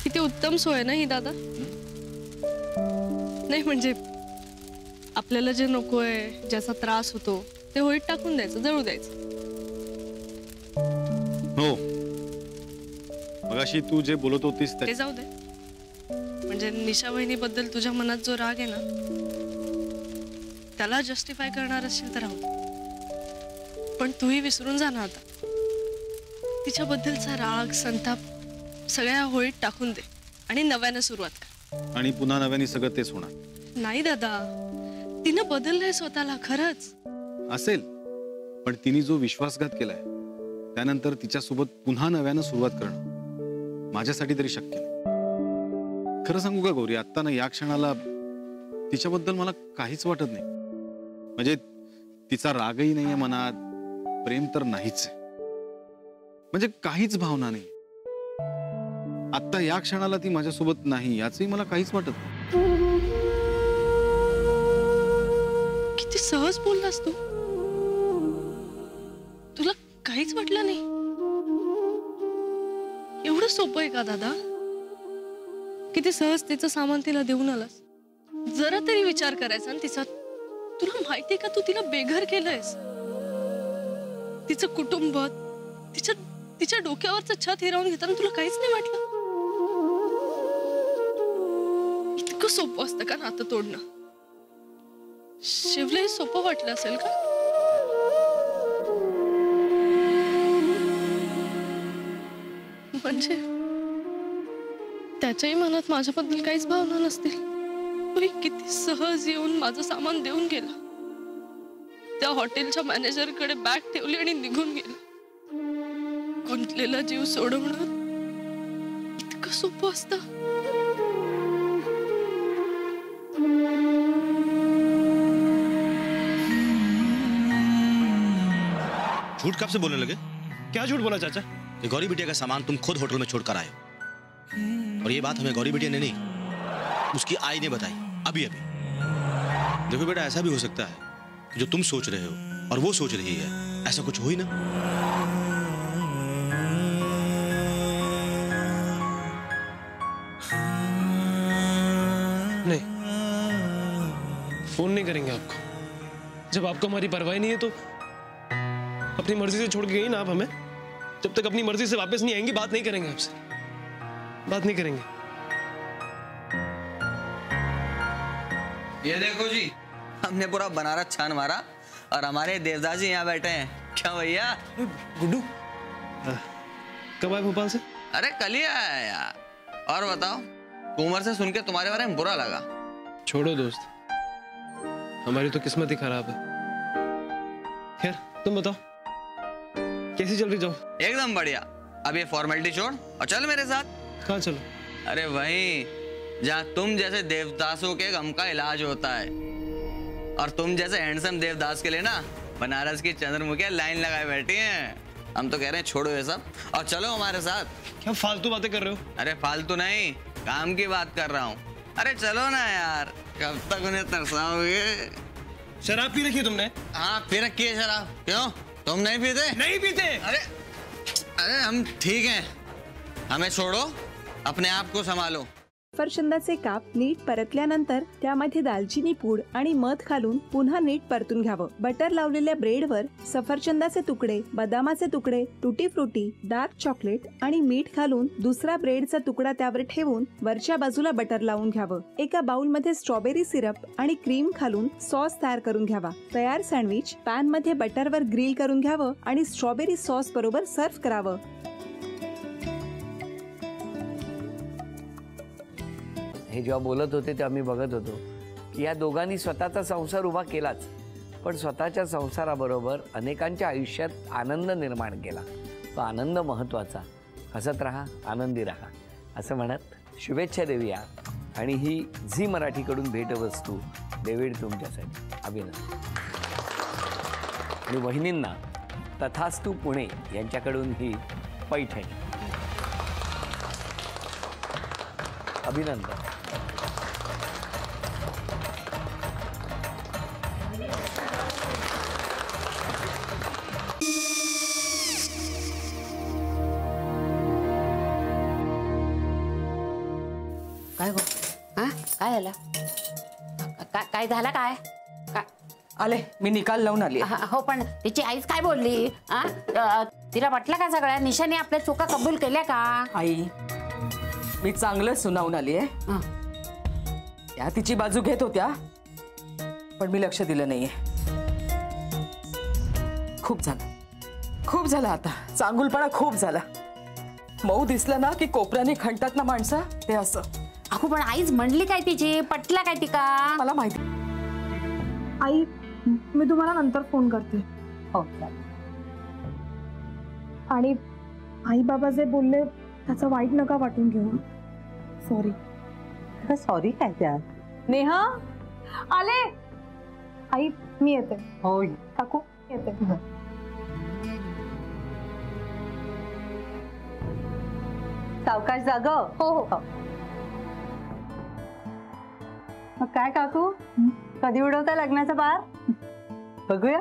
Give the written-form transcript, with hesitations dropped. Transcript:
किती उत्तम सोय ना ही दादा. नाही म्हणजे आपल्याला जे नकोय, ज्याचा त्रास होतो ते होळीत टाकून द्यायचं, जळू द्यायचं. हो, मगाशी तू जे बोलत होतीस ते जाऊ दे. म्हणजे निशा वहिनीबद्दल तुझ्या मनात जो राग आहे ना, त्याला जस्टिफाय करणार असेल तर राहू दे. पण तूही विसरून जा ना आता. तिच्याबद्दलचा राग, संताप सगळ्या होळीत टाकून दे आणि नव्यानं सुरुवात कर. आणि पुन्हा नव्याने सगळं तेच होणार. नाही दादा, तिनं बदललंय स्वतःला खरंच. असेल, पण तिने जो विश्वासघात केलाय त्यानंतर तिच्यासोबत पुन्हा नव्यानं सुरुवात करणं माझ्यासाठी तरी शक्य नाही. खरं सांगू का गौरी, आत्ता ना या क्षणाला तिच्याबद्दल मला काहीच वाटत नाही. म्हणजे तिचा रागही नाहीये मनात, प्रेम तर नाहीच आहे. म्हणजे काहीच भावना नाही. आत्ता या क्षणाला ती माझ्यासोबत नाही याचही मला काहीच वाटत नाही. किती सहज बोललास तू. तुला काहीच वाटलं नाही. एवढं सोपं आहे का दादा? किती सहज तिचं सामान तिला देऊन आलास. जरा तरी विचार करायचा ना तिचा. तुला माहितीये का तू तिला बेघर केलंयस. तिचं कुटुंब, तिच्या डोक्यावरचं छत हिरावून घेताना तुला काहीच नाही वाटलं. इतकं सोपं असतं का नातं तोडणं? शिवलाही सोपं वाटलं असेल का? म्हणजे त्याच्याही मनात माझ्याबद्दल काहीच भावना नसतील. तोही किती सहज येऊन माझं सामान देऊन गेला. त्या हॉटेलच्या मॅनेजरकडे बॅग ठेवली आणि निघून गेला. गुंतलेला जीव सोडवणं इतकं सोपं असतं? झूठ कब से बोलने लगे? क्या झूठ बोला चाचा? ये गौरी बिटिया का सामान तुम खुद होटल में छोड़कर आए हो। और ये बात हमें गौरी बिटिया ने नहीं, उसकी आई ने बताई अभी अभी। देखो बेटा, ऐसा भी हो सकता है कि जो तुम सोच रहे हो और वो सोच रही है, ऐसा कुछ हो ही ना। नहीं, फोन नहीं करेंगे आपको। जब आपको हमारी परवाह नहीं है तो अपनी मर्जी से छोड़ के गई ना आप हमें। जब तक अपनी मर्जी से वापस नहीं आएंगी बात नहीं करेंगे आपसे, बात नहीं करेंगे। ये देखो जी, हमने पूरा बनारस छान मारा और हमारे देवदास जी यहाँ बैठे हैं। क्या भैया? गुड्डू कब आए भोपाल से? अरे कल ही आया यार। और बताओ, कुंवर से सुन के तुम्हारे बारे में बुरा लगा? छोड़ो दोस्त, हमारी तो किस्मत ही खराब है। खैर तुम बताओ, कैसी चल रही जॉब? एकदम बढ़िया। अब ये फॉर्मेलिटी छोड़ और चल मेरे साथ। कहाँ चलो? अरे वहीं जहाँ तुम जैसे देवदासों के गम का इलाज होता है। और तुम जैसे हैंडसम देवदास के लिए ना बनारस की चंद्रमुखिया लाइन लगाए बैठी हैं। हम तो कह रहे हैं छोड़ो ये सब और चलो हमारे साथ। क्या फालतू बातें कर रहे हो? अरे फालतू नहीं, काम की बात कर रहा हूँ। अरे चलो ना यार, कब तक उन्हें तरसाओगे? शराब पी रखी है तुमने? हाँ पी रखी है शराब। क्यों, तुम नहीं पीते? नहीं पीते। अरे हम ठीक हैं, हमें छोड़ो, अपने आप को संभालो। सफरचंदाचे काप नीट परतल्यानंतर त्यामध्ये दालचिनी पूड आणि मध घालून पुन्हा नीट परतून घ्यावं. बटर लावलेल्या ब्रेडवर सफरचंदाचे तुकडे, बदामाचे तुकडे, टुटी फ्रुटी, डार्क चॉकलेट आणि मीठ घालून दुसरा ब्रेडचा तुकडा त्यावर ठेवून वरच्या बाजूला बटर लावून घ्यावं. एका बाउलमध्ये स्ट्रॉबेरी सिरप आणि क्रीम घालून सॉस तयार करून घ्यावा. तयार सँडविच पॅन मध्ये बटरवर ग्रिल करून घ्यावं आणि स्ट्रॉबेरी सॉस बरोबर सर्व्ह करावं. हे जेव्हा बोलत होते तेव्हा मी बघत होतो की या दोघांनी स्वतःचा संसार उभा केलाच, पण स्वतःच्या संसाराबरोबर अनेकांच्या आयुष्यात आनंद निर्माण केला. तो आनंद महत्त्वाचा. हसत राहा, आनंदी राहा असं म्हणत शुभेच्छा देऊया. आणि ही झी मराठीकडून भेटवस्तू डेव्हिड तुमच्यासाठी. अभिनंदन. आणि वहिनींना तथास्तू पुणे यांच्याकडून ही पैठणी. अभिनंदन. काय गो हा काय झालं काय झालं काय काय आले मी निकाल लावून आली हो पण तिची आईच काय बोलली तिला वाटलं का सगळ्या निशाने आपल्या चुका कबूल केल्या का आई मी चांगलं सुनावून आली आहे त्या तिची बाजू घेत होत्या पण मी लक्ष दिलं नाहीये खूप झालं आता चांगुलपणा खूप झाला मऊ दिसलं ना की कोपऱ्याने खणतात ना माणसं ते असं अगो पण आईच म्हणली काय तिची पटला काय तिका मला माहिती आई मी तुम्हाला नंतर फोन करते हो आणि आई बाबा जे बोलले त्याचं वाईट नका वाटून घेऊ सॉरी सॉरी काय त्या नेहा आले आई मी येते होय काकू येते सावकाश जाग हो हो मग काय काकू कधी उडवता लग्नाचा बार बघूया